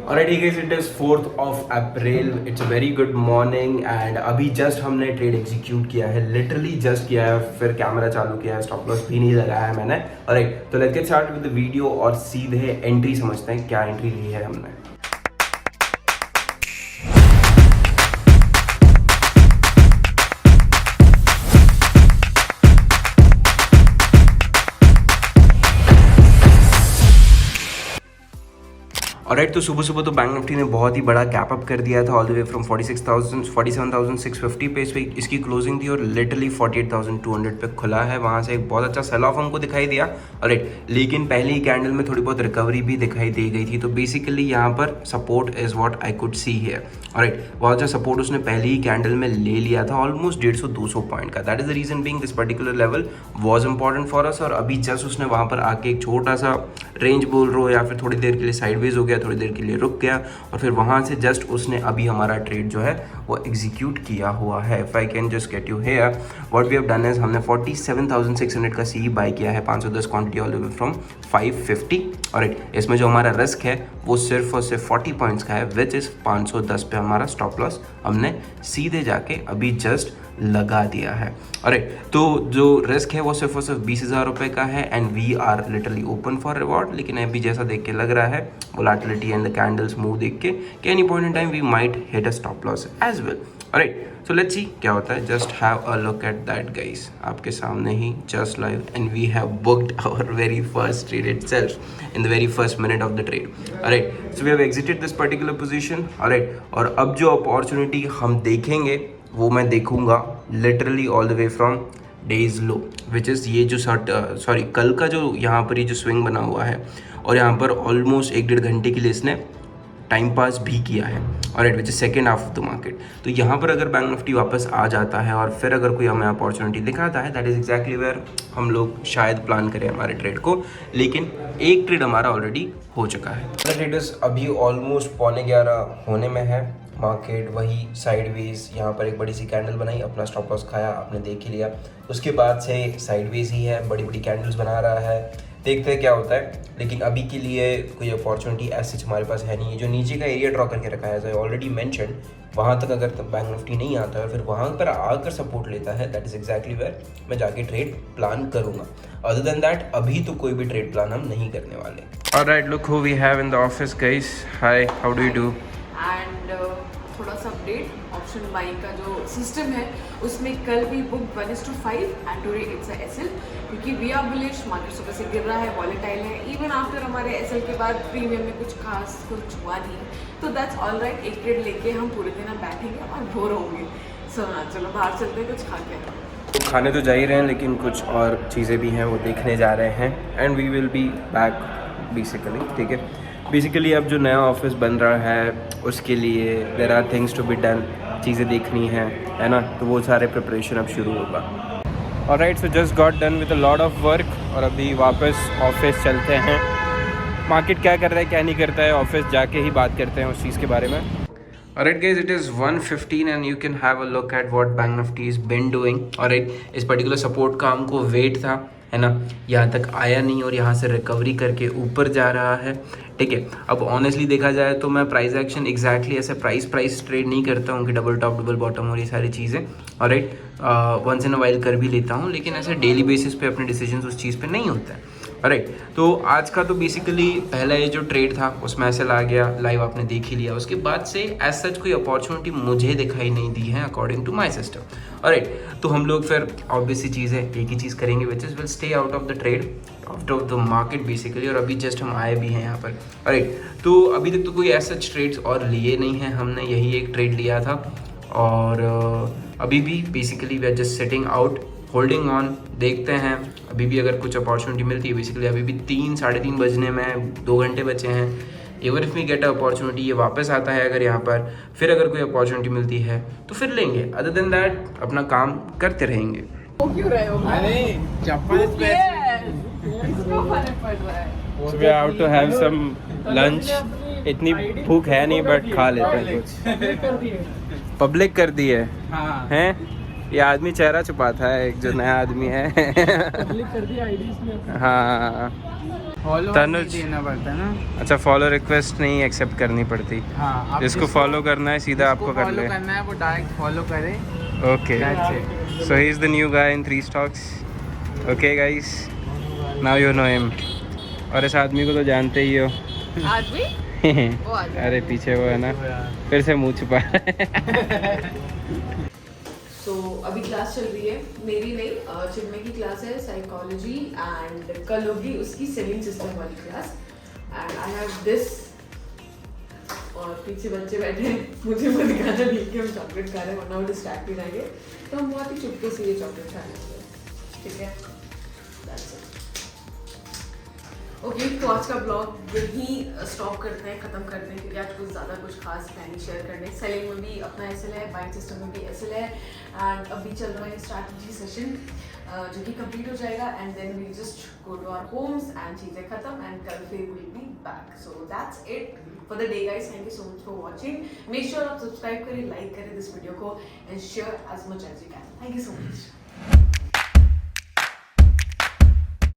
Alright, hey guys, it is 4th of April. It's a very good morning and अभी just हमने trade execute किया है, literally just किया है, फिर कैमरा चालू किया है, स्टॉप लॉस भी नहीं लगाया है मैंने। ऑलराइट, तो let's get start with the video और सीधे एंट्री समझते हैं, क्या एंट्री ली है हमने। ऑलराइट, तो सुबह सुबह तो बैंक निफ्टी ने बहुत ही बड़ा गैप अप कर दिया था, ऑल द वे फ्रॉम 47,650 पे इसकी क्लोजिंग थी और लिटरली 48,200 पे खुला है। वहाँ से एक बहुत अच्छा सेल ऑफ हमको दिखाई दिया। ऑलराइट, लेकिन पहले ही कैंडल में थोड़ी बहुत रिकवरी भी दिखाई दे गई थी। तो बेसिकली यहाँ पर support is what I could see here. Alright, बहुत अच्छा सपोर्ट उसने पहले ही कैंडल में ले लिया था, ऑलमोस्ट 150-200 पॉइंट का। That is the reason being this particular level was important for us. और अभी जस्ट उसने वहाँ पर आके एक छोटा सा रेंज बोल रहा हो या फिर थोड़ी देर के लिए साइडवेज हो गया, थोड़ी देर के लिए रुक गया और फिर वहाँ से जस्ट उसने अभी हमारा ट्रेड जो है वो एग्जीक्यूट किया हुआ है। If I can just get you here, what we have done is हमने 47,600 का सी बाई किया है, 510 quantity all the way from 550। Alright, इसमें जो हमारा रिस्क है वो सिर्फ और सिर्फ 40 पॉइंट्स का है, विच इज़ 510 पे हमारा स्टॉप लॉस हमने सीधे जाके अभी जस्ट लगा दिया है। अरे तो जो रिस्क है वो सिर्फ और सिर्फ 20,000 रुपये का है and we are literally open for reward. लेकिन अभी जैसा देख के लग रहा है volatility and the candles move देख के कि any point in time we might hit a stop loss as well. Alright, so let's see क्या होता है। Just have a look at that guys, आपके सामने ही just live and we have booked our very first trade itself in the very first minute of the trade. Alright, so we have exited this particular position. Alright, और अब जो opportunity हम देखेंगे वो मैं देखूंगा literally all the way from day's low, which is ये जो कल का जो यहाँ पर ये जो स्विंग बना हुआ है और यहाँ पर ऑलमोस्ट 1-1.5 घंटे के लिए इसने टाइम पास भी किया है। और which is second half of the market. तो यहाँ पर अगर बैंक निफ्टी वापस आ जाता है और फिर अगर कोई हमें अपॉर्चुनिटी दिखाता है, दैट इज़ एग्जैक्टली वेयर हम लोग शायद प्लान करें हमारे ट्रेड को। लेकिन एक ट्रेड हमारा ऑलरेडी हो चुका है। ट्रेडर्स अभी ऑलमोस्ट 11:15 होने में है। मार्केट वही साइडवेज यहाँ पर एक बड़ी सी कैंडल बनाई, अपना स्टॉप लॉस खाया, आपने देख ही लिया। उसके बाद से साइडवेज ही है, बड़ी बड़ी कैंडल्स बना रहा है, देखते हैं क्या होता है। लेकिन अभी के लिए कोई अपॉर्चुनिटी ऐसी हमारे पास है नहीं है। जो नीचे का एरिया ड्रॉ करके रखा है, ऑलरेडी मेंशन, वहाँ तक अगर बैंक निफ्टी नहीं आता है फिर वहाँ पर आकर सपोर्ट लेता है, दैट इज़ एग्जैक्टली वेयर मैं जाके ट्रेड प्लान करूँगा। अदर देन दैट अभी तो कोई भी ट्रेड प्लान हम नहीं करने वाले। Alright, look who we have in the office guys. Hi, how do you do? And थोड़ा सा अपडेट, ऑप्शन बाइंग का जो सिस्टम है उसमें कल भी book 1:5 and today it's SL, क्योंकि वी आर बुलिश, मार्केट सुबह से गिर रहा है, वॉलेटाइल है। इवन आफ्टर हमारे एसएल के बाद प्रीमियम में कुछ खास कुछ हुआ नहीं, तो दैट्स ऑल राइट। एक ट्रेड लेके हम पूरे दिन बैठेंगे और बोर होंगे। सो चलो बाहर चलते हैं कुछ खा के। खाने तो जा ही रहे हैं लेकिन कुछ और चीज़ें भी हैं वो देखने जा रहे हैं and we will be back basically. ठीक है, बेसिकली अब जो नया ऑफिस बन रहा है उसके लिए there are things to be done, चीज़ें देखनी है ना, तो वो सारे प्रिपरेशन अब शुरू होगा। Alright, so just got done with a lot of work और अभी वापस ऑफिस चलते हैं। मार्केट क्या कर रहा है क्या नहीं करता है, ऑफिस जाके ही बात करते हैं उस चीज़ के बारे में। Alright guys, it is 1:15 and you can have a look at what Bank Nifty has been doing. Alright, इस पर्टिकुलर सपोर्ट का हमको वेट था, है ना, यहाँ तक आया नहीं और यहाँ से रिकवरी करके ऊपर जा रहा है। ठीक है, अब ऑनेस्टली देखा जाए तो मैं प्राइस एक्शन एग्जैक्टली ऐसे प्राइस ट्रेड नहीं करता हूँ कि डबल टॉप डबल बॉटम और ये सारी चीज़ें। Alright, once in a while कर भी लेता हूँ, लेकिन ऐसे डेली बेसिस पे अपने डिसीजंस उस चीज़ पे नहीं होता है। राइट, तो आज का तो बेसिकली पहला ये जो ट्रेड था उसमें ऐसे ला गया, लाइव आपने देख ही लिया। उसके बाद से एज सच कोई अपॉर्चुनिटी मुझे दिखाई नहीं दी है according to my system. Right, तो हम लोग फिर ऑब्वियस सी चीज़ है, एक ही चीज़ करेंगे which is will stay out of the trade, out of the market basically. और अभी जस्ट हम आए भी हैं यहाँ पर। राइट, तो अभी तक तो कोई ऐसा ट्रेड्स और लिए नहीं हैं हमने, यही एक ट्रेड लिया था और अभी भी basically we are just setting out, holding on. देखते हैं अभी भी अगर कुछ अपॉर्चुनिटी मिलती है। बेसिकली अभी भी 3-3:30 बजने में 2 घंटे बचे हैं। Ever if we get a opportunity, ये वापस आता है अगर यहाँ पर, फिर अगर कोई अपॉर्चुनिटी मिलती है तो फिर लेंगे। अदर देन दैट अपना काम करते रहेंगे। क्यों रहे हो? So we are out to have some lunch. इतनी भूख है नहीं बट खा लेते हैं कुछ। पब्लिक कर दी है, हैं? ये आदमी चेहरा छुपाता है, एक जो नया आदमी है। पब्लिक कर दी आईडीज़ में। हाँ, फॉलो तनुज। देना पड़ता है ना। अच्छा, फॉलो रिक्वेस्ट नहीं एक्सेप्ट करनी पड़ती। हाँ, आप जिसको फॉलो करना है सीधा आपको कर ले। फॉलो करना है वो डायरेक्ट फॉलो करे। Okay, That's it. so he is the new guy in 3 stocks. Okay guys, now you know him. और इस आदमी को तो जानते ही हो। आदमी वो आदमी अरे पीछे वो है ना, फिर से मुंह छुपा सो अभी क्लास चल रही है, मेरी नहीं चिन्मय की क्लास है साइकोलॉजी, एंड कल होगी उसकी सेलिंग सिस्टम वाली class, and I have this, और पीछे बच्चे बैठे हैं, मुझे वो दिखाना नहीं कि हम चॉकलेट खा रहे हैं, वरना वो डिस्ट्रैक्ट भी रहेंगे, तो हम बहुत ही चुपके से ये चॉकलेट खा लेंगे, ठीक है। ओके, तो आज का ब्लॉग यही स्टॉप करते हैं, ख़त्म करते हैं, क्योंकि आज कुछ ज़्यादा कुछ खास है नहीं शेयर करने। सेलिंग में भी अपना एसएल है, बाइंग सिस्टम में भी एसएल है, एंड अभी चल रहा है स्ट्रैटेजी सेशन जो कि कंप्लीट हो जाएगा, and then we just go to our homes and चीज़ें खत्म, एंड कल फिर will be back. So that's it for the day guys, thank you so much for watching. Make sure आप subscribe करें, लाइक करें this video को, and share as much as you can. Thank you so much.